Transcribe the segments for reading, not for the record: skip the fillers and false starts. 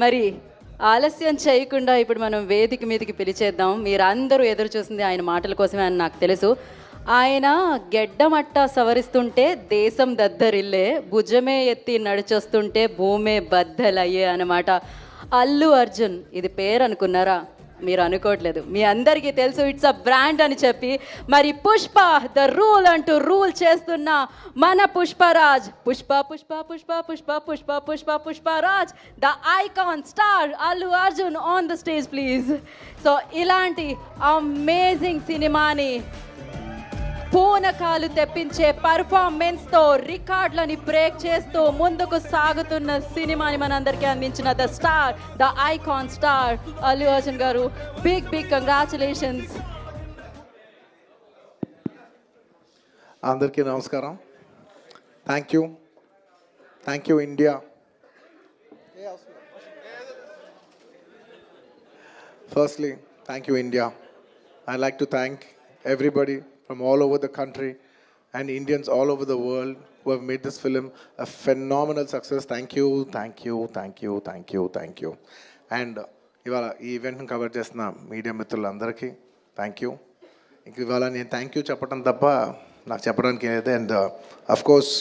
మరి ఆలస్యం చేయకుండా ఇప్పుడు మనం వేదిక మీదకి పిలిచేద్దాం. మీరందరూ ఎదురు చూసింది ఆయన మాటల కోసమే అని నాకు తెలుసు. ఆయన గెడ్డమట్ట సవరిస్తుంటే దేశం దద్దరిల్లే, భుజమే ఎత్తి నడిచొస్తుంటే భూమే బద్దలయ్యే అన్నమాట. అల్లు అర్జున్ ఇది పేరు అనుకున్నారా? మీరు అనుకోవట్లేదు, మీ అందరికీ తెలుసు ఇట్స్ అ బ్రాండ్ అని చెప్పి. మరి పుష్ప ద రూల్ అంటూ రూల్ చేస్తున్న మన Pushparaj, Pushpa Pushpa Pushpa Pushpa Pushpa Pushpa Pushparaj the icon star Allu Arjun on the stage please. So ఇలాంటి అమేజింగ్ సినిమాని పూనకాలు తెప్పించే పర్ఫార్మెన్స్తో రికార్డులని బ్రేక్ చేస్తూ ముందుకు సాగుతున్న సినిమాని మనందరికీ అందించిన the star, the icon star Allu Arjun గారు. Big big congratulations. అందరికీ నమస్కారం. Thank you India. Firstly thank you India. I like to thank everybody from all over the country and Indians all over the world who have made this film a phenomenal success. Thank you. And ఇవాళ ఈ ఈవెంట్ని cover చేస్తున్న media మిత్రులందరికీ thank you. ఇంక ఇవాళ నేను thank you చెప్పడం తప్ప నాకు చెప్పడానికి ఏదైతే. అండ్ అఫ్కోర్స్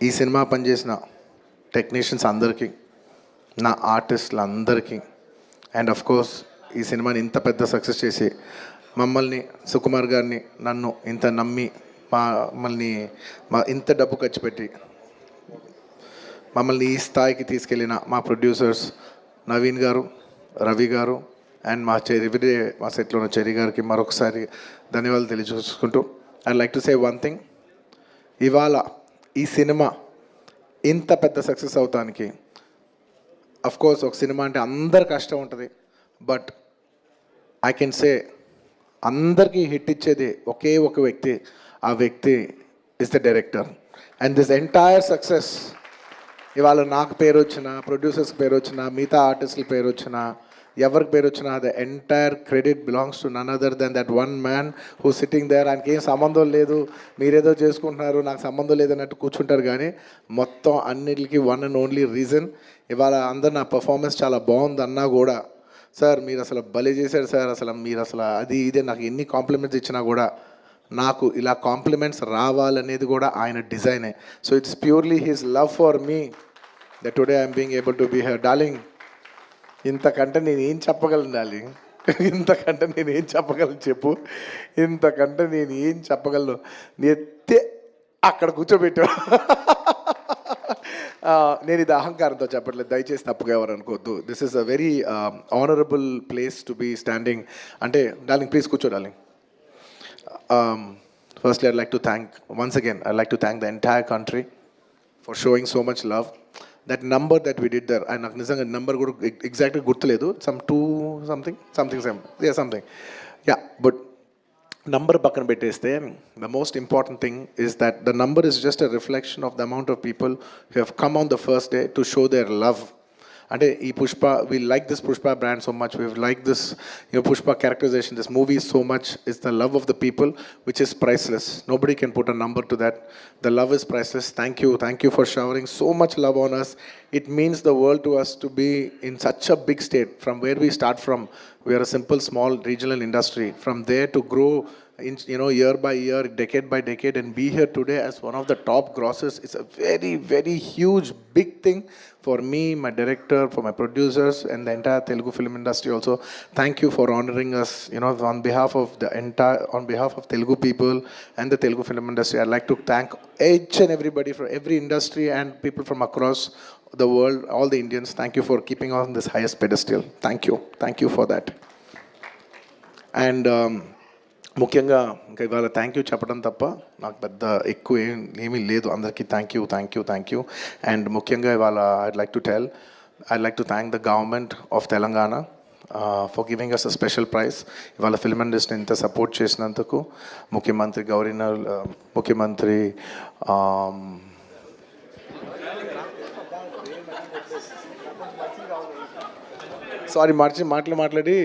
ఈ సినిమా పనిచేసిన టెక్నీషియన్స్ అందరికీ, నా ఆర్టిస్టులందరికీ, అండ్ ఆఫ్ కోర్స్ ఈ సినిమాని ఇంత పెద్ద సక్సెస్ చేసి మమ్మల్ని, సుకుమార్ గారిని, నన్ను ఇంత నమ్మి మమ్మల్ని ఇంత డబ్బు ఖర్చు పెట్టి మమ్మల్ని ఈ స్థాయికి తీసుకెళ్ళిన మా ప్రొడ్యూసర్స్ నవీన్ గారు, రవి గారు అండ్ మా మా సెట్లో ఉన్న చెరి గారికి మరొకసారి ధన్యవాదాలు తెలియజేసుకుంటూ I like to say one thing. ఇవాళ ఈ సినిమా ఇంత పెద్ద సక్సెస్ అవటానికి కోర్స్ ఒక సినిమా అంటే అందరు కష్టం ఉంటుంది, బట్ ఐ కెన్ సే అందరికీ హిట్ ఇచ్చేది ఒకే ఒక వ్యక్తి. ఆ వ్యక్తి is the director. And this entire success ఇవాళ నాకు పేరు వచ్చినా, ప్రొడ్యూసర్స్కి పేరు వచ్చినా, మిగతా ఆర్టిస్టుల పేరు వచ్చినా, ఎవరికి పేరు వచ్చినా the entire credit belongs to none other than that one man who sitting there. ఆయనకి ఏం సంబంధం లేదు, మీరేదో చేసుకుంటున్నారు, నాకు సంబంధం లేదన్నట్టు కూర్చుంటారు. కానీ మొత్తం అన్నిటికీ వన్ అండ్ ఓన్లీ రీజన్ ఇవాళ అందరు నా పర్ఫార్మెన్స్ చాలా బాగుంది అన్నా కూడా, సార్ మీరు అసలు భలే చేశారు సార్, అసలు మీరు అసలు అది ఇదే నాకు ఎన్ని కాంప్లిమెంట్స్ ఇచ్చినా కూడా నాకు ఇలా కాంప్లిమెంట్స్ రావాలనేది కూడా ఆయన డిజైనే. So it's purely his love for me that today I'm being able to be here. Darling, ఇంతకంటే నేను ఏం చెప్పగలను డార్లింగ్? ఇంతకంటే నేను ఏం చెప్పగలను చెప్పు? ఇంతకంటే నేను ఏం చెప్పగలను? ఎత్తే అక్కడ కూర్చోబెట్టా. నేను ఇది అహంకారంతో చెప్పట్లేదు, దయచేసి తప్పుగా ఎవరు అనుకోవద్దు. This is a very honourable place to be standing. అంటే డార్లింగ్ ప్లీజ్ కూర్చో darling. Firstly I'd like to thank once again I'd like to thank the entire country for showing so much love. That number that we did there, నాకు నిజంగా number కూడా ఎగ్జాక్ట్గా గుర్తులేదు, some 2 something yeah. But number పక్కన పెట్టేస్తే the most important thing is that the number is just a reflection of the amount of people who have come on the first day to show their love. అంటే ఈ Pushpa, we like this Pushpa brand so much, we like this Pushpa characterization, this movie so much. Is the love of the people which is priceless. Nobody can put a number to that. The love is priceless. Thank you for showering so much love on us. It means the world to us to be in such a big state. From where we start from, we are a simple small regional industry. From there to grow in, year by year, decade by decade, and be here today as one of the top grossers. It's a very, very huge, big thing for me, my director, for my producers, and the entire Telugu film industry also. Thank you for honoring us, on behalf of Telugu people and the Telugu film industry. I'd like to thank each and everybody from every industry and people from across the world, all the Indians. Thank you for keeping on this highest pedestal. Thank you for that. And ముఖ్యంగా ఇంకా ఇవాళ thank you చెప్పడం తప్ప నాకు పెద్ద ఎక్కువ ఏమీ లేదు. అందరికీ థ్యాంక్ యూ. అండ్ ముఖ్యంగా ఇవాళ I'd like to thank the government of Telangana for giving us a special prize. ఇవాళ ఫిల్మ్ ఇండస్ట్రీని ఇంత సపోర్ట్ చేసినందుకు ముఖ్యమంత్రి ముఖ్యమంత్రి సారీ మాట్లాడి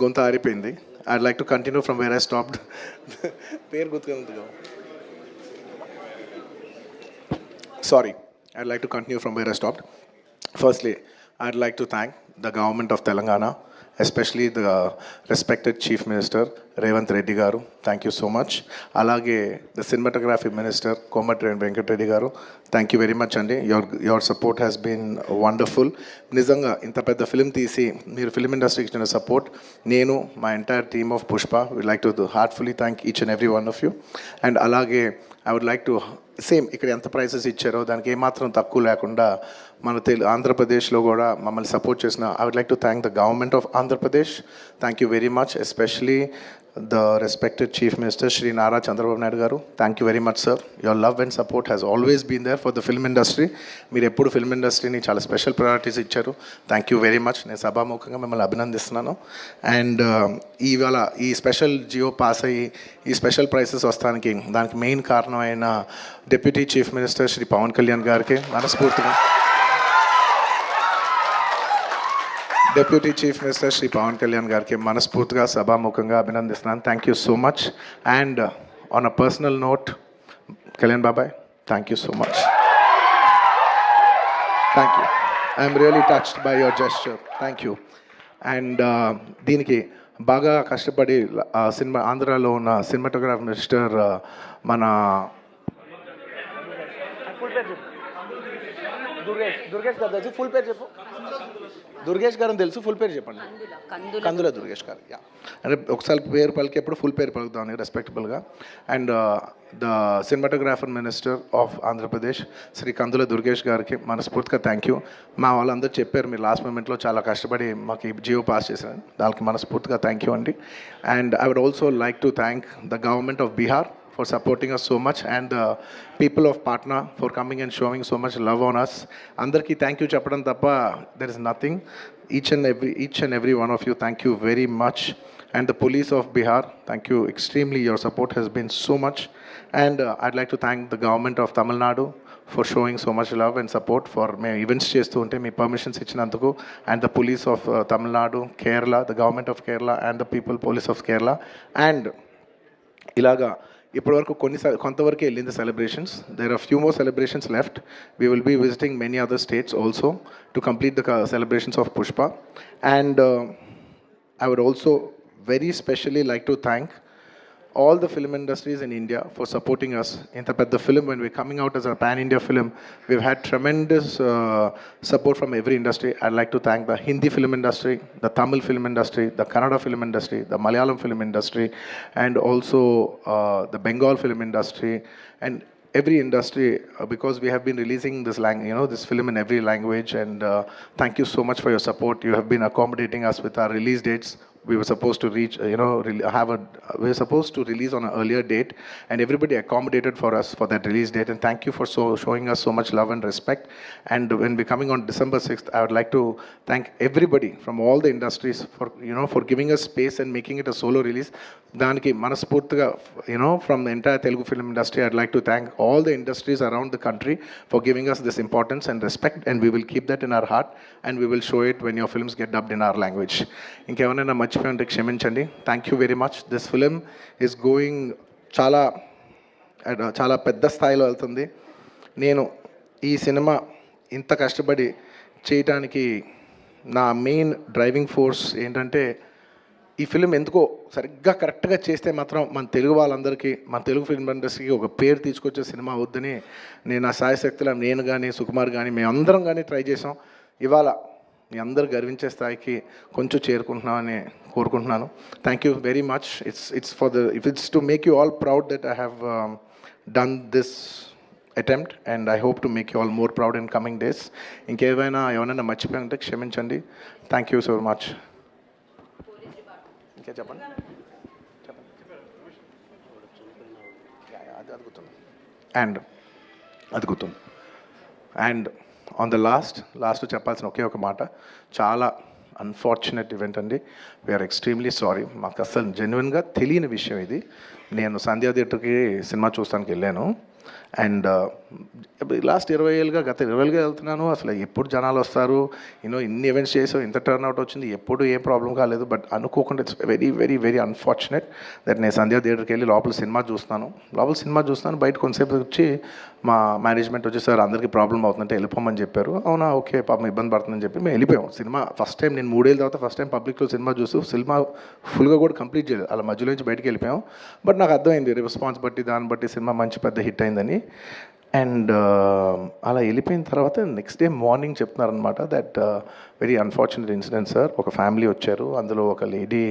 గొంత ఆరిపోయింది. I'd like to continue from where I stopped. పేరు గుర్తుకుంది. Sorry, I'd like to continue from where I stopped. Firstly, I'd like to thank the government of Telangana, especially the respected Chief Minister, Revant Reddy Garu. Thank you so much. Alage, the Cinematography Minister, Komatri Venkat Reddy Garu. Thank you very much, Andy. Your support has been wonderful. Nizanga, inta pedda film తీసి మీరు film industry ఇచ్చిన support, నేను my entire team of Pushpa would like to heartfully thank each and every one of you. And alage, I would like to same ఇక్కడ ఎంత prices ఇచ్చారో దానికి ఏమాత్రం తక్కువ లేకుండా మన ఆంధ్రప్రదేశ్లో కూడా మమ్మల్ని సపోర్ట్ చేసిన I would like to thank the government of Andhra Pradesh. Thank you very much, especially the respected chief minister Shri Nara Chandrababu Naidu గారు. Thank you very much sir. Your love and support has always been there for the film industry. మీరు ఎప్పుడు film ఇండస్ట్రీని చాలా special priorities ఇచ్చారు. Thank you very much. నేను సభాముఖంగా మిమ్మల్ని అభినందిస్తున్నాను. అండ్ ఇవాళ ఈ స్పెషల్ జియో పాస్ అయ్యి ఈ స్పెషల్ ప్రైసెస్ వస్తానికి దానికి మెయిన్ కారణమైన deputy chief minister Shri Pawan Kalyan గారికి మనస్ఫూర్తిగా deputy chief minister Shri Pawan Kalyan గారికి మనస్ఫూర్తిగా సభాముఖంగా అభినందిస్తున్నాను. Thank you so much. And on a personal note, Kalyan బాబాయ్, thank you so much. Thank you. I'm really touched by your gesture. Thank you. And దీనికి బాగా కష్టపడి సినిమా ఆంధ్రాలో ఉన్న సినిమాటోగ్రాఫ్ మినిస్టర్ మన దుర్గేష్ గారు తెలుసు, ఫుల్ పేరు చెప్పు. దుర్గేష్ గారు తెలుసు, ఫుల్ పేరు చెప్పండి. కందుల దుర్గేష్ గారు. యా, అంటే ఒకసారి పేరు పలికేప్పుడు ఫుల్ పేరు పలుకుతాను రెస్పెక్టబుల్గా. And the cinematographer minister of Andhra Pradesh Shri Kandula Durgesh గారికి మనస్ఫూర్తిగా థ్యాంక్ యూ. మా వాళ్ళందరూ చెప్పారు మీరు లాస్ట్ మూమెంట్లో చాలా కష్టపడి మాకు ఈ జియో పాస్ చేశారు, దానికి మనస్ఫూర్తిగా థ్యాంక్ యూ అండి. And I would also like to thank the government of Bihar for supporting us so much, and the people of Patna for coming and showing so much love on us. Andarki thank you chappadam tappa there is nothing. Each and every one of you, thank you very much. And the police of Bihar, thank you extremely. Your support has been so much. And I'd like to thank the government of Tamil Nadu for showing so much love and support for me events చేస్తూ ఉంటే మీ permissions ఇచ్చినందుకు. And the police of Tamil Nadu, Kerala, the government of Kerala, and the people police of Kerala. And ఇలాగా ఇప్పటివరకు కొంతవరకు వెళ్ళింది celebrations. There are few more celebrations left. We will be visiting many other states also to complete the celebrations of Pushpa. And I would also very specially like to thank all the film industries in India for supporting us. In the film, when we're coming out as a pan-India film, we've had tremendous support from every industry. I'd like to thank the Hindi film industry, the Tamil film industry, the Kannada film industry, the Malayalam film industry, and also the Bengal film industry, and every industry, because we have been releasing this film in every language. And thank you so much for your support. You have been accommodating us with our release dates. We were supposed to we were supposed to release on an earlier date, and everybody accommodated for us for that release date. And thank you for showing us so much love and respect. And when we're coming on December 6th, I would like to thank everybody from all the industries for giving us space and making it a solo release. Daniki manaspurtiga, from the entire Telugu film industry, I'd like to thank all the industries around the country for giving us this importance and respect, and we will keep that in our heart, and we will show it when your films get dubbed in our language. Inkevanna మర్చిపోయింటే క్షమించండి. Thank you very much. This film is going చాలా పెద్ద స్థాయిలో వెళ్తుంది. నేను ఈ cinema ఇంత కష్టపడి చేయటానికి నా మెయిన్ డ్రైవింగ్ ఫోర్స్ ఏంటంటే, ఈ ఫిలిం ఎందుకో సరిగ్గా కరెక్ట్గా చేస్తే మాత్రం మన తెలుగు వాళ్ళందరికీ, మన తెలుగు ఫిల్మ్ ఇండస్ట్రీకి ఒక పేరు తీసుకొచ్చే సినిమా అవుద్దని నేను ఆ సాయశక్తిలో నేను కానీ సుకుమార్ కానీ మేమందరం కానీ ట్రై చేసాం. ఇవాళ మీ అందరు గర్వించే స్థాయికి కొంచెం చేరుకుంటున్నామని కోరుకుంటున్నాను. Thank you very much. It's to make you all proud that I have done this attempt, and I hope to make you all more proud in coming days. ఎవరైనా మర్చిపోయింటే క్షమించండి. Thank you so much. ఇంకా చెప్పండి. అది గుర్తుంది. And on the last చెప్పాల్సిన ఒకే ఒక మాట, చాలా అన్ఫార్చునేట్ ఈవెంట్ అండి. We're extremely sorry. మాకు అసలు జెన్యున్గా తెలియని విషయం ఇది. నేను సంధ్యా థియేటర్కి సినిమా చూస్తానికి వెళ్ళాను. అండ్ లాస్ట్ 20 ఏళ్ళుగా గత 20 ఏళ్ళుగా వెళ్తున్నాను. అసలు ఎప్పుడు జనాలు వస్తారు, ఇన్ని ఈవెంట్స్ చేసాం, ఇంత టర్న్అవుట్ వచ్చింది, ఎప్పుడు ఏం ప్రాబ్లం కాలేదు. బట్ అనుకోకుండా it's very very very unfortunate that నేను సంధ్యా థియేటర్కి వెళ్ళి లోపల సినిమా చూస్తున్నాను. బయట కొంతసేపు వచ్చి మా మేనేజ్మెంట్ వచ్చి, సార్ అందరికీ ప్రాబ్లం అవుతుందంటే వెళ్ళిపోమని చెప్పారు. అవునా, ఓకే, పాపం ఇబ్బంది పడుతుందని చెప్పి మేము వెళ్ళిపోయాం. సినిమా ఫస్ట్ టైం నేను 3 ఏళ్ళ తర్వాత ఫస్ట్ టైం పబ్లిక్లో సినిమా చూస్తూ సినిమా ఫుల్గా కూడా కంప్లీట్ చేయలేదు, అలా మధ్యలో నుంచి బయటికి వెళ్ళిపోయాం. బట్ నాకు అర్థమైంది రెస్పాన్స్ బట్టి, దాన్ని బట్టి సినిమా మంచి పెద్ద హిట్ అయిందని. అండ్ అలా వెళ్ళిపోయిన తర్వాత నెక్స్ట్ డే మార్నింగ్ చెప్తున్నారనమాట that very unfortunate incident sir, ఒక ఫ్యామిలీ వచ్చారు, అందులో ఒక లేడీ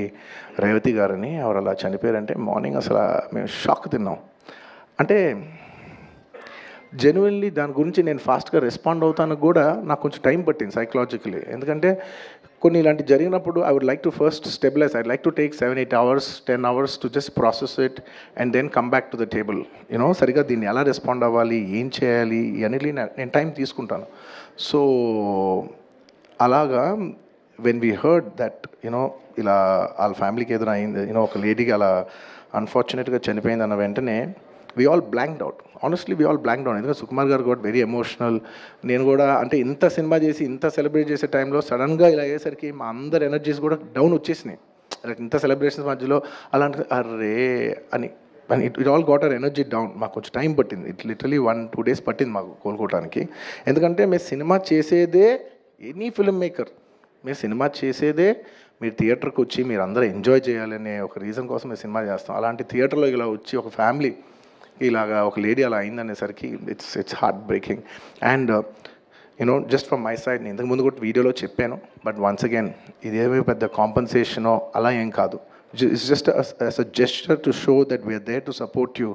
రేవతి గారని, ఆవిడ అలా చనిపోయారంటే మార్నింగ్ అసలు మేము షాక్ తిన్నాం. అంటే జెన్యున్లీ దాని గురించి నేను ఫాస్ట్గా రెస్పాండ్ అవుతాను కూడా నాకు కొంచెం టైం పట్టింది సైకలాజికలీ. ఎందుకంటే కొన్ని ఇలాంటి జరిగినప్పుడు I would like to first stabilize, I like to take 7-8 hours 10 hours to just process it and then come back to the table. సరిగా దీన్ని ఎలా రెస్పాండ్ అవ్వాలి, ఏం చేయాలి, ఇవన్నీ నేను టైం తీసుకుంటాను. సో అలాగా వెన్ వీ హర్డ్ దట్ ఇలా వాళ్ళ ఫ్యామిలీకి ఏదైనా అయింది, ఒక లేడీకి అలా అన్ఫార్చునేట్గా చనిపోయింది అన్న వెంటనే we all blanked out. Honestly, we all blanked out. ఎందుకంటే సుకుమార్ గారు కూడా వెరీ ఎమోషనల్. నేను కూడా అంటే ఇంత సినిమా చేసి ఇంత సెలబ్రేట్ చేసే టైంలో సడన్గా ఇలా అయ్యేసరికి మా అందరి ఎనర్జీస్ కూడా డౌన్ వచ్చేసినాయి. ఇంత సెలబ్రేషన్స్ మధ్యలో అలాంటి అర్రే అని it all got our energy down. మాకు కొంచెం టైం పట్టింది, ఇట్ లిటరలీ 1-2 days పట్టింది మాకు కోలుకోవడానికి. ఎందుకంటే మేము సినిమా చేసేదే, ఎనీ ఫిల్మ్ మేకర్ మీరు సినిమా చేసేదే మీరు థియేటర్కి వచ్చి మీరు అందరూ ఎంజాయ్ చేయాలనే ఒక రీజన్ కోసం మేము సినిమా చేస్తాం. అలాంటి థియేటర్లో ఇలా వచ్చి ఒక ఫ్యామిలీ ఇలాగా ఒక లేడీ అలా అయిందనేసరికి it's heart breaking. And just from my side, నేను ఇంతకుముందు కూడా వీడియోలో చెప్పాను, బట్ వన్స్ అగైన్ ఇదేమీ పెద్ద కాంపన్సేషనో అలా ఏం కాదు. It's just as a gesture to show that we are there to support you.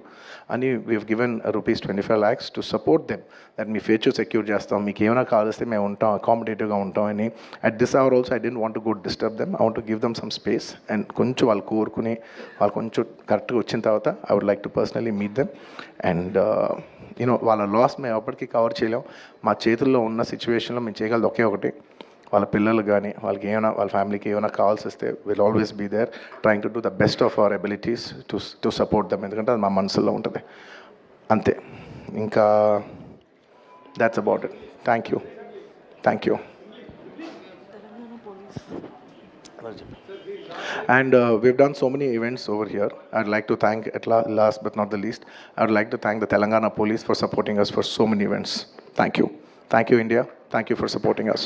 And we have given rupees 25 lakhs to support them. That మీ ఫ్యూచర్ సెక్యూర్ చేస్తాం, మీకు ఏమైనా కావాల్స్తే మేము ఉంటాం, అకామిడేటివ్గా ఉంటాం అని. At this hour also I don't want to go disturb them. I want to give them some space. And కొంచెం వాళ్ళు కోరుకుని వాళ్ళు కొంచెం కరెక్ట్గా వచ్చిన తర్వాత I would like to personally meet them. And వాళ్ళ లాస్ మేము ఎప్పటికీ కవర్ చేయలేం. మా చేతుల్లో ఉన్న సిచ్యువేషన్లో మేము చేయగలదు ఒకే ఒకటి, వాళ్ళ పిల్లలు కానీ వాళ్ళకి ఏమైనా వాళ్ళ ఫ్యామిలీకి ఏమైనా కావాల్సి వస్తే will always be there trying to do the best of our abilities to support them. ఎందుకంటే అది మా మనసులో ఉంటుంది అంతే. ఇంకా that's about it. Thank you. And we've done so many events over here. I'd like to thank, at last but not the least, I'd like to thank the Telangana Police for supporting us for so many events. Thank you, India. Thank you for supporting us.